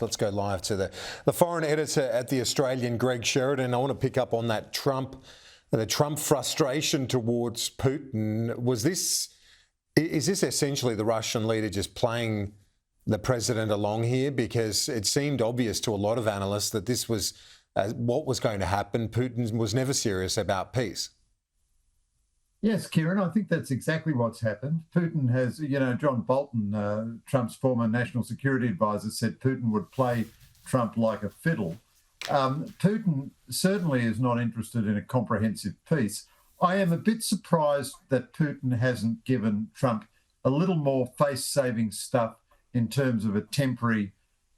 Let's go live to the foreign editor at The Australian, Greg Sheridan. I want to pick up on that the Trump frustration towards Putin. Is this essentially the Russian leader just playing the president along here? Because it seemed obvious to a lot of analysts that this was what was going to happen. Putin was never serious about peace. Yes, Kieran, I think that's exactly what's happened. Putin has, John Bolton, Trump's former national security advisor, said Putin would play Trump like a fiddle. Putin certainly is not interested in a comprehensive peace. I am a bit surprised that Putin hasn't given Trump a little more face-saving stuff in terms of a temporary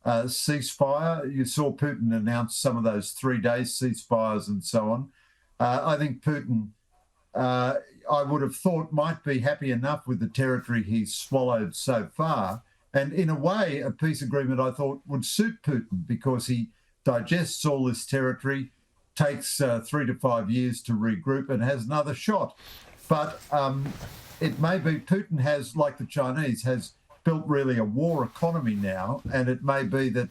ceasefire. You saw Putin announce some of those 3-day ceasefires and so on. I think Putin, I would have thought, might be happy enough with the territory he's swallowed so far. And in a way, a peace agreement, I thought, would suit Putin because he digests all this territory, takes 3 to 5 years to regroup and has another shot. But it may be Putin has, like the Chinese, has built really a war economy now, and it may be that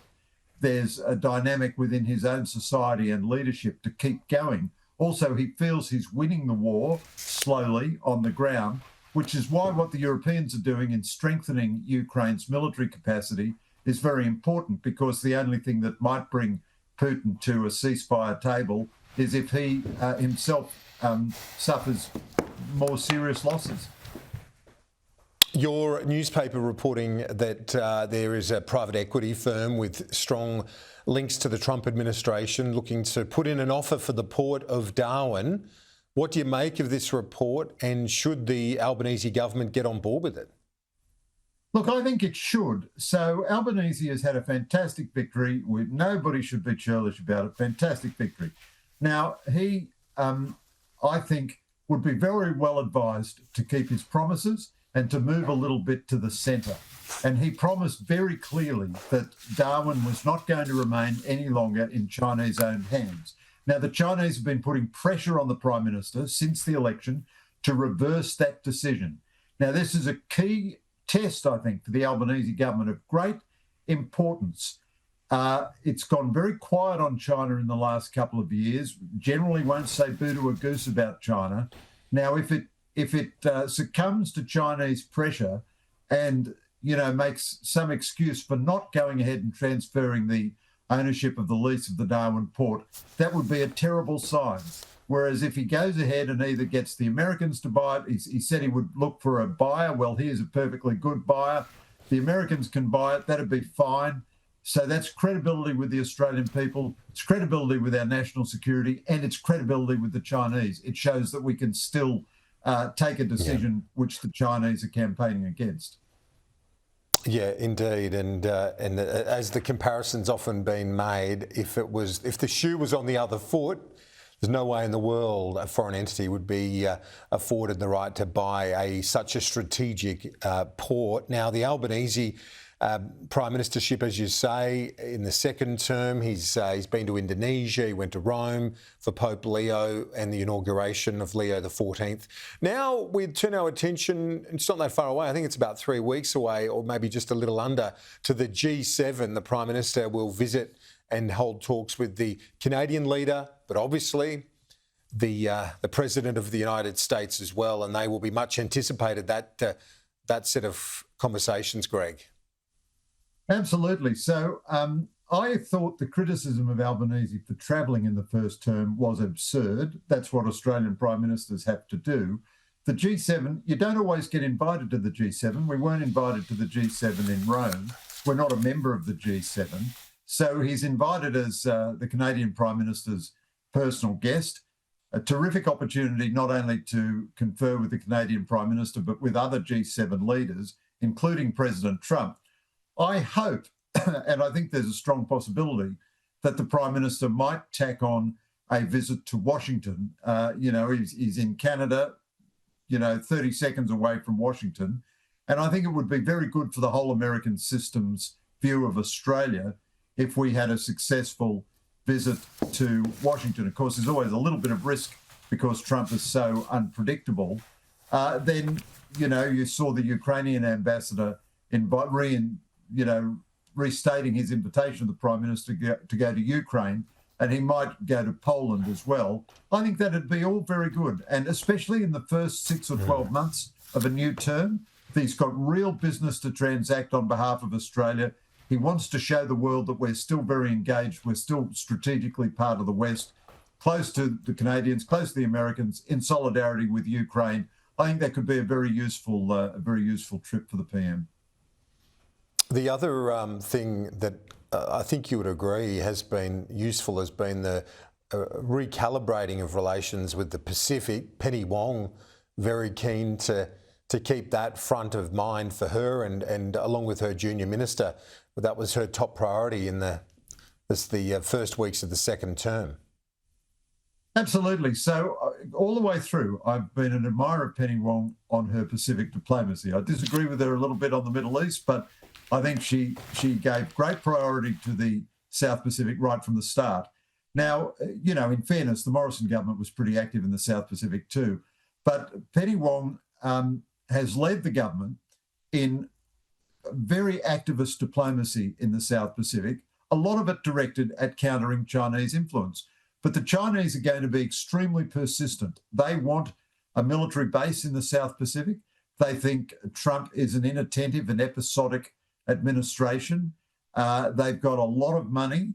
there's a dynamic within his own society and leadership to keep going. Also, he feels he's winning the war slowly on the ground, which is why what the Europeans are doing in strengthening Ukraine's military capacity is very important, because the only thing that might bring Putin to a ceasefire table is if he himself suffers more serious losses. Your newspaper reporting that there is a private equity firm with strong links to the Trump administration looking to put in an offer for the port of Darwin. What do you make of this report, and should the Albanese government get on board with it? Look, I think it should. So Albanese has had a fantastic victory. Nobody should be churlish about it. Fantastic victory. Now, he, I think, would be very well advised to keep his promises and to move a little bit to the centre. And he promised very clearly that Darwin was not going to remain any longer in Chinese-owned hands. Now, the Chinese have been putting pressure on the Prime Minister since the election to reverse that decision. Now, this is a key test, I think, for the Albanese government of great importance. It's gone very quiet on China in the last couple of years, generally won't say boo to a goose about China. Now, if it succumbs to Chinese pressure and, makes some excuse for not going ahead and transferring the ownership of the lease of the Darwin port, that would be a terrible sign. Whereas if he goes ahead and either gets the Americans to buy it, he said he would look for a buyer. Well, here's a perfectly good buyer. The Americans can buy it. That'd be fine. So that's credibility with the Australian people. It's credibility with our national security, and it's credibility with the Chinese. It shows that we can still take a decision which the Chinese are campaigning against. Yeah, indeed, and as the comparison's often been made, if the shoe was on the other foot, there's no way in the world a foreign entity would be afforded the right to buy such a strategic port. Now, the Albanese Prime Ministership, as you say, in the second term, he's been to Indonesia, he went to Rome for Pope Leo and the inauguration of Leo XIV. Now we turn our attention, it's not that far away, I think it's about 3 weeks away, or maybe just a little under, to the G7. The Prime Minister will visit and hold talks with the Canadian leader, but obviously the President of the United States as well, and they will be much anticipated, that set of conversations, Greg. Absolutely. So I thought the criticism of Albanese for travelling in the first term was absurd. That's what Australian Prime Ministers have to do. The G7, you don't always get invited to the G7. We weren't invited to the G7 in Rome. We're not a member of the G7. So he's invited as the Canadian Prime Minister's personal guest. A terrific opportunity not only to confer with the Canadian Prime Minister, but with other G7 leaders, including President Trump. I hope, and I think there's a strong possibility, that the Prime Minister might tack on a visit to Washington. He's in Canada, 30 seconds away from Washington. And I think it would be very good for the whole American system's view of Australia if we had a successful visit to Washington. Of course, there's always a little bit of risk because Trump is so unpredictable. Then, you saw the Ukrainian ambassador restating his invitation to the Prime Minister to go to Ukraine, and he might go to Poland as well. I think that'd be all very good. And especially in the first 6 or 12 months of a new term, he's got real business to transact on behalf of Australia. He wants to show the world that we're still very engaged. We're still strategically part of the West, close to the Canadians, close to the Americans, in solidarity with Ukraine. I think that could be a very useful trip for the PM. The other thing that I think you would agree has been useful has been the recalibrating of relations with the Pacific. Penny Wong, very keen to keep that front of mind for her and along with her junior minister. But that was her top priority in the first weeks of the second term. Absolutely. So all the way through, I've been an admirer of Penny Wong on her Pacific diplomacy. I disagree with her a little bit on the Middle East, but I think she gave great priority to the South Pacific right from the start. Now, in fairness, the Morrison government was pretty active in the South Pacific too. But Penny Wong has led the government in very activist diplomacy in the South Pacific, a lot of it directed at countering Chinese influence. But the Chinese are going to be extremely persistent. They want a military base in the South Pacific. They think Trump is an inattentive and episodic administration. They've got a lot of money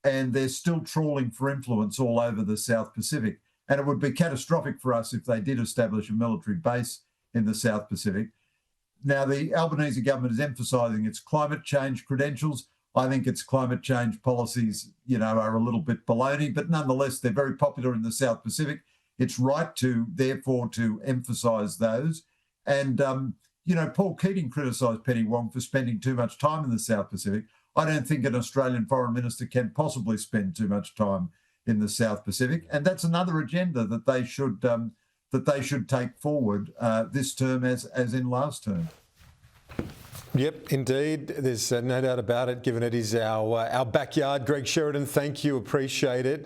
and they're still trawling for influence all over the South Pacific. And it would be catastrophic for us if they did establish a military base in the South Pacific. Now, the Albanese government is emphasising its climate change credentials. I think its climate change policies, are a little bit baloney, but nonetheless, they're very popular in the South Pacific. It's right therefore, to emphasise those. And, Paul Keating criticised Penny Wong for spending too much time in the South Pacific. I don't think an Australian foreign minister can possibly spend too much time in the South Pacific. And that's another agenda that they should take forward this term as in last term. Yep, indeed. There's no doubt about it, given it is our backyard. Greg Sheridan, thank you. Appreciate it.